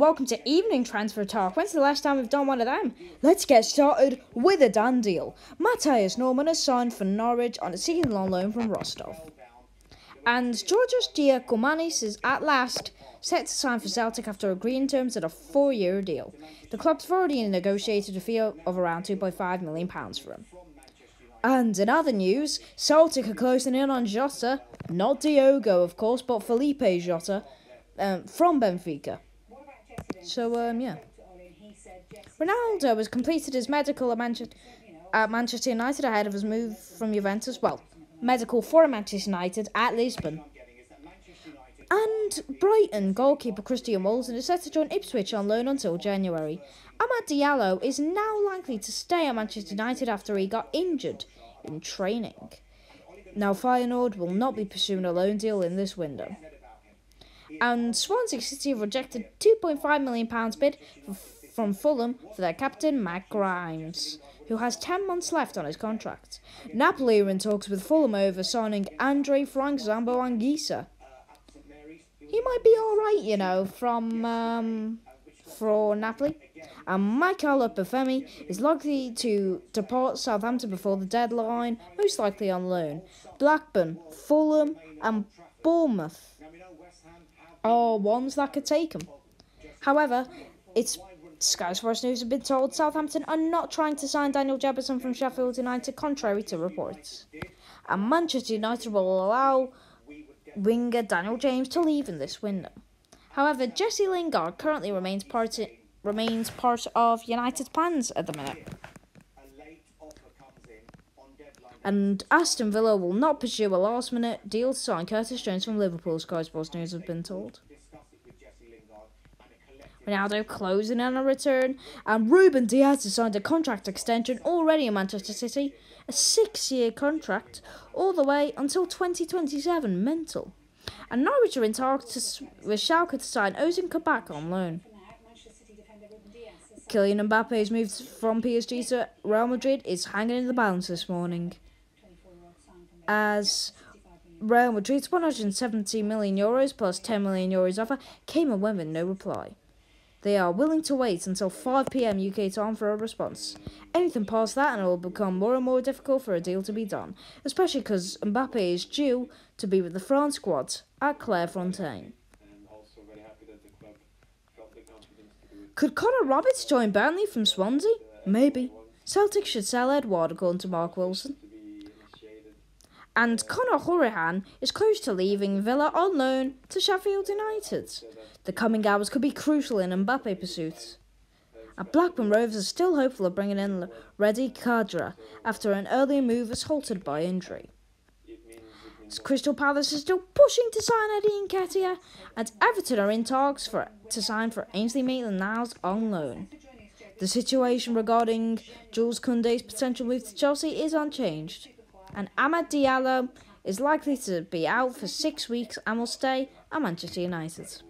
welcome to Evening Transfer Talk. When's the last time we've done one of them? Let's get started with a done deal. Matthias Norman has signed for Norwich on a season-long loan from Rostov. And Georgios Diakoumounis is at last set to sign for Celtic after agreeing terms at a 4-year deal. The club's already negotiated a fee of around £2.5 million for him. And in other news, Celtic are closing in on Jota, not Diogo of course, but Felipe Jota, from Benfica. So, yeah. Ronaldo has completed his medical at Manchester United ahead of his move from Juventus. Well, medical for Manchester United at Lisbon. And Brighton goalkeeper Christian Walton is set to join Ipswich on loan until January. Amad Diallo is now likely to stay at Manchester United after he got injured in training. Now, Feyenoord will not be pursuing a loan deal in this window. And Swansea City have rejected £2.5 million bid from Fulham for their captain Matt Grimes, who has 10 months left on his contract. Napoli are in talks with Fulham over signing Andre Frank Zambo Anguissa. He might be alright, for Napoli. And Michael Opafemi is likely to depart Southampton before the deadline, most likely on loan. Blackburn, Fulham and Bournemouth are ones that could take him. However, it's Sky Sports News have been told Southampton are not trying to sign Daniel Jefferson from Sheffield United, contrary to reports. And Manchester United will allow winger Daniel James to leave in this window. However, Jesse Lingard currently remains part of United's plans at the minute. And Aston Villa will not pursue a last-minute deal to sign Curtis Jones from Liverpool, Sky Sports News have been told. Ronaldo closing in a return, and Ruben Diaz has signed a contract extension already in Manchester City, a 6-year contract, all the way until 2027, mental. And Norwich are in talks with Schalke to sign Ozan Kabak on loan. Kylian Mbappe's move from PSG to Real Madrid is hanging in the balance this morning, as Real Madrid's €170 million plus €10 million offer came and went with no reply. They are willing to wait until 5 PM UK time for a response. Anything past that and it will become more and more difficult for a deal to be done, especially because Mbappe is due to be with the France squad at Clairefontaine. Could Connor Roberts join Burnley from Swansea? Maybe. Celtic should sell Edouard, according to Mark Wilson. And Conor Hourihane is close to leaving Villa on loan to Sheffield United. The coming hours could be crucial in Mbappe pursuits. And Blackburn Rovers are still hopeful of bringing in Reddy Khadra after an earlier move was halted by injury. Crystal Palace is still pushing to sign Eddie Nketiah, and Everton are in talks to sign for Ainsley Maitland-Niles on loan. The situation regarding Jules Koundé's potential move to Chelsea is unchanged, and Amad Diallo is likely to be out for 6 weeks and will stay at Manchester United.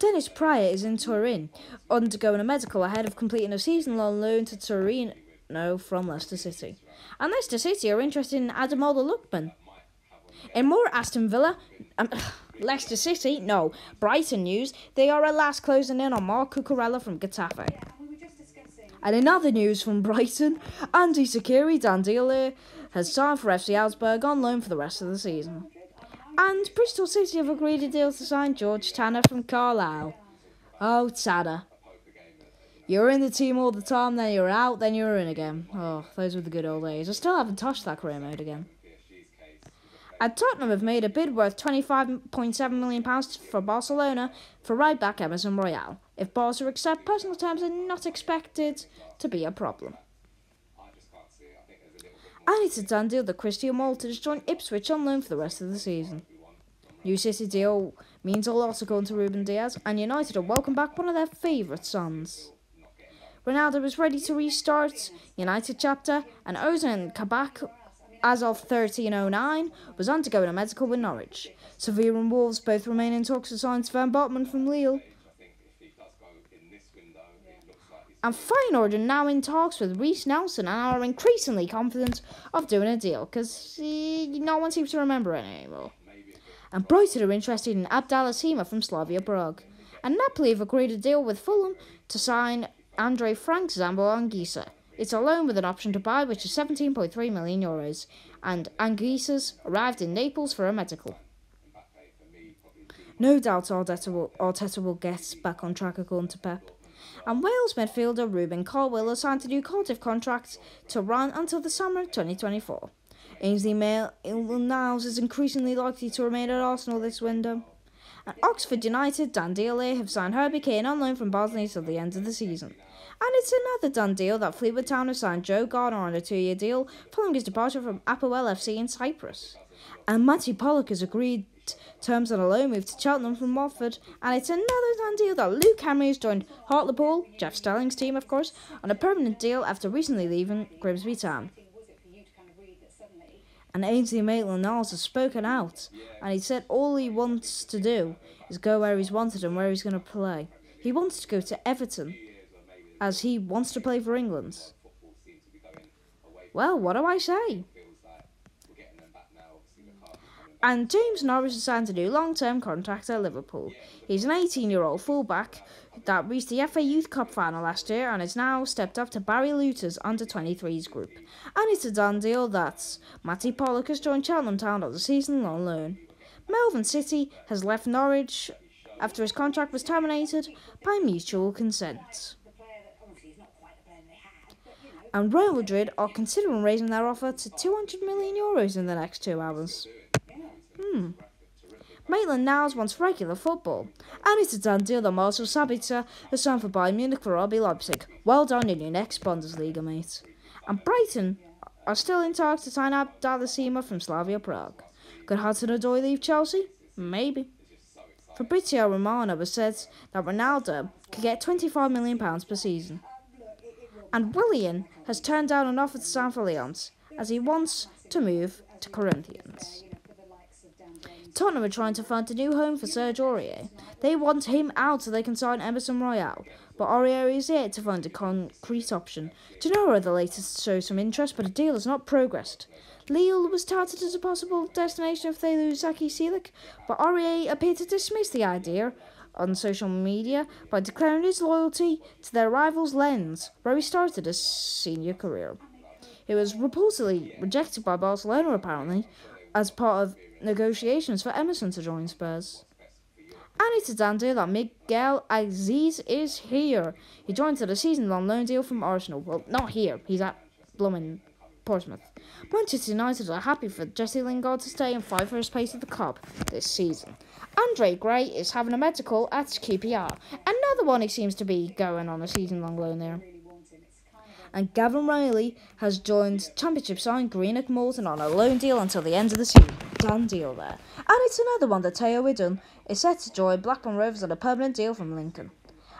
Dennis Pryor is in Turin, undergoing a medical ahead of completing a season-long loan to Torino from Leicester City. And Leicester City are interested in Ademola Lookman. In more Leicester City, Brighton news, they are at last closing in on Marc Cucurella from Getafe. And in other news from Brighton, Andy Sakiri Dandile has signed for FC Augsburg on loan for the rest of the season. And Bristol City have agreed a deal to sign George Tanner from Carlisle. Oh, Tanner. You're in the team all the time, then you're out, then you're in again. Oh, those were the good old days. I still haven't touched that career mode again. And Tottenham have made a bid worth £25.7 million for Barcelona for right-back Emerson Royale. If Barca accept, personal terms are not expected to be a problem. And it's a done deal that Christian Walton has joined Ipswich on loan for the rest of the season. New City deal means a lot according to Ruben Diaz, and United will welcome back one of their favourite sons. Ronaldo is ready to restart United chapter, and Ozan Kabak, as of 1309, was undergoing a medical with Norwich. Sevilla and Wolves both remain in talks to sign Sven Botman from Lille. And Feyenoord are now in talks with Reiss Nelson and are increasingly confident of doing a deal, because no one seems to remember it anymore. And Brighton are interested in Abdallah Sima from Slavia Prague. And Napoli have agreed a deal with Fulham to sign Andre Frank Zambo Anguissa. It's a loan with an option to buy, which is €17.3 million. And Anguissa's arrived in Naples for a medical. No doubt Arteta will get back on track according to Pep. And Wales midfielder Ruben Colwill has signed a new Cardiff contract to run until the summer of 2024. Ainsley Maitland-Niles is increasingly likely to remain at Arsenal this window. And Oxford United, done deal here, have signed Herbie Kane on loan from Barnsley till the end of the season. And it's another done deal that Fleetwood Town have signed Joe Gardner on a 2-year deal following his departure from Apoel FC in Cyprus. And Matty Pollock has agreed terms on a loan move to Cheltenham from Watford, and it's another done deal that Luke Henry has joined Hartlepool, Jeff Stelling's team of course, on a permanent deal after recently leaving Grimsby Town. And Ainsley Maitland-Niles has spoken out, and he said all he wants to do is go where he's wanted and where he's going to play. He wants to go to Everton, as he wants to play for England. Well, what do I say? And James Norris has signed a new long-term contract at Liverpool. He's an 18-year-old fullback that reached the FA Youth Cup final last year and has now stepped up to Barry Luter's under-23s group. And it's a done deal that Matty Pollock has joined Cheltenham Town on a season-long loan. Melvin City has left Norwich after his contract was terminated by mutual consent. And Real Madrid are considering raising their offer to €200 million in the next 2 hours. Maitland-Niles wants regular football, and it's a done deal that Marcel Sabitzer has signed for Bayern Munich for RB Leipzig. Well done in your next Bundesliga, mate. And Brighton are still in talks to sign up Dalasima from Slavia Prague. Could Hudson-Odoi leave Chelsea? Maybe. Fabrizio Romano has said that Ronaldo could get £25 million per season. And Willian has turned down an offer to sign for Lyons, as he wants to move to Corinthians. Tottenham are trying to find a new home for Serge Aurier. They want him out so they can sign Emerson Royale, but Aurier is yet to find a concrete option. Genoa are the latest to show some interest, but a deal has not progressed. Lille was touted as a possible destination if they lose Zaki Selic, but Aurier appeared to dismiss the idea on social media by declaring his loyalty to their rivals Lens, where he started his senior career. He was reportedly rejected by Barcelona apparently, as part of negotiations for Emerson to join Spurs. And it's a done deal that Miguel Aziz is here. He joins at a season-long loan deal from Arsenal. Well, not here. He's at blooming Portsmouth. Manchester United are happy for Jesse Lingard to stay and fight for his place at the club this season. Andre Gray is having a medical at QPR. Another one he seems to be going on a season-long loan there. And Gavin Riley has joined Championship side Greenock Morton on a loan deal until the end of the season. Done deal there. And it's another one that Theo Widden is set to join Blackburn Rovers on a permanent deal from Lincoln.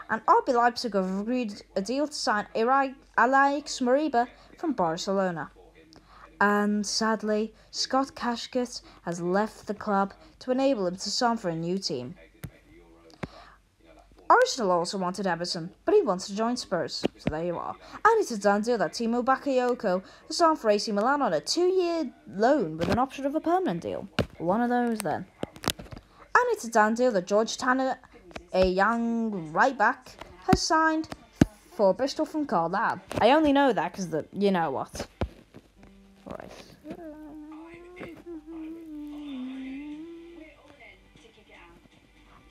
And RB Leipzig have agreed a deal to sign Alex Mariba from Barcelona. And sadly, Scott Cashkett has left the club to enable him to sign for a new team. Arsenal also wanted Emerson, but he wants to join Spurs, so there you are. And it's a done deal that Timo Bakayoko has signed for AC Milan on a 2-year loan with an option of a permanent deal. One of those then. And it's a done deal that George Tanner, a young right back, has signed for Bristol from Carlisle. I only know that because you know what. Alright.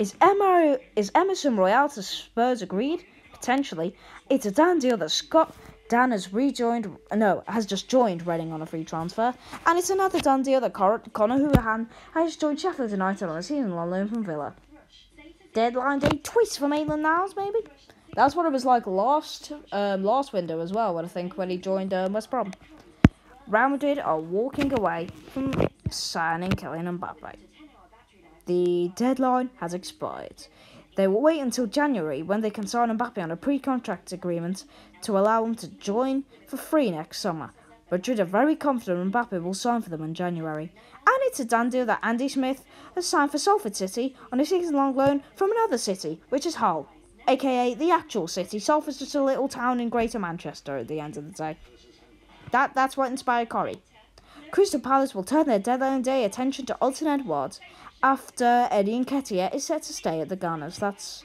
Is Emerson Royale to Spurs agreed? Potentially. It's a done deal that Scott Dan has just joined Reading on a free transfer. And it's another done deal that Conor Houlihan has joined Sheffield United on a season-long loan from Villa. Deadline day twist for Maitland-Niles, maybe? That's what it was like last window as well, when he joined West Brom. Real Madrid are walking away from signing Kylian Mbappe. The deadline has expired. They will wait until January when they can sign Mbappe on a pre-contract agreement to allow him to join for free next summer. Madrid are very confident Mbappe will sign for them in January. And it's a done deal that Andy Smith has signed for Salford City on a season-long loan from another city, which is Hull, aka the actual city. Salford's just a little town in Greater Manchester at the end of the day. That's what inspired Corrie. Crystal Palace will turn their deadline day attention to Alton Edouard after Eddie Nketiah is set to stay at the Gunners. That's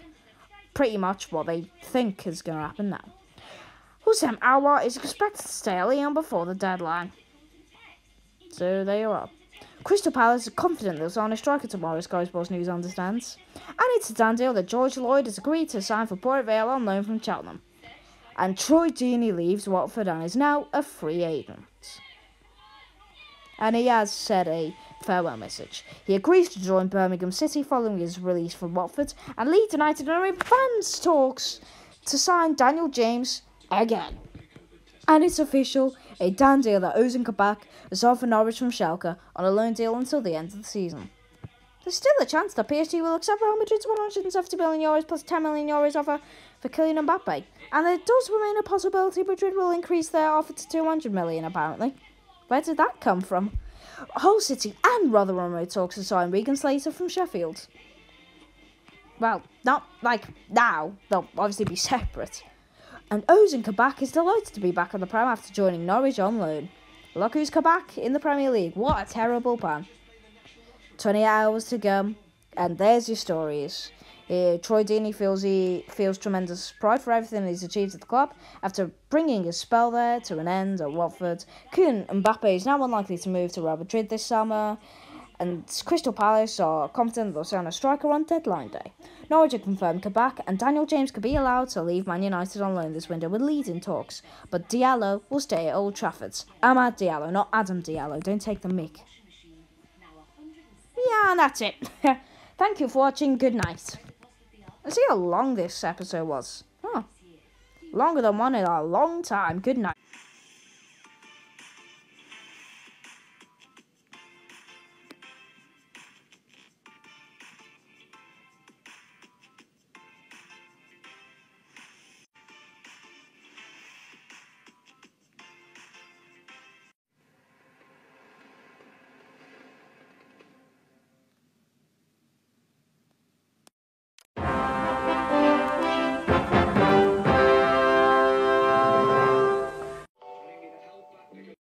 pretty much what they think is going to happen now. Houssem Aouar is expected to stay at Lyon before the deadline. So there you are. Crystal Palace is confident they'll sign a striker tomorrow, Sky Sports News understands. And it's a done deal that George Lloyd has agreed to sign for Port Vale on loan from Cheltenham. And Troy Deeney leaves Watford and is now a free agent. And he has said a farewell message. He agrees to join Birmingham City following his release from Watford, and Leeds United are in advanced talks to sign Daniel James again. And it's official, a done deal that Ozan Kabak has signed for Norwich from Schalke on a loan deal until the end of the season. There's still a chance that PSG will accept Real Madrid's €170 million plus €10 million offer for Kylian Mbappe, and there does remain a possibility Madrid will increase their offer to €200 million apparently. Where did that come from? Hull City and Rotherham Road talks to sign Regan Slater from Sheffield. Well, not like now, they'll obviously be separate. And Ozan Kabak is delighted to be back on the Prem after joining Norwich on loan. Look who's Kabak in the Premier League. What a terrible ban. 20 hours to go, and there's your stories. Troy Deeney feels tremendous pride for everything he's achieved at the club after bringing his spell there to an end at Watford. Kylian Mbappe is now unlikely to move to Real Madrid this summer, and Crystal Palace are confident they'll sign a striker on deadline day. Norwich have confirmed Kabak, and Daniel James could be allowed to leave Man United on loan this window with Leeds in talks, but Diallo will stay at Old Trafford. Amad Diallo, not Adam Diallo. Don't take the mick. Yeah, and that's it. Thank you for watching. Good night. Let's see how long this episode was. Longer than one in a long time. Good night.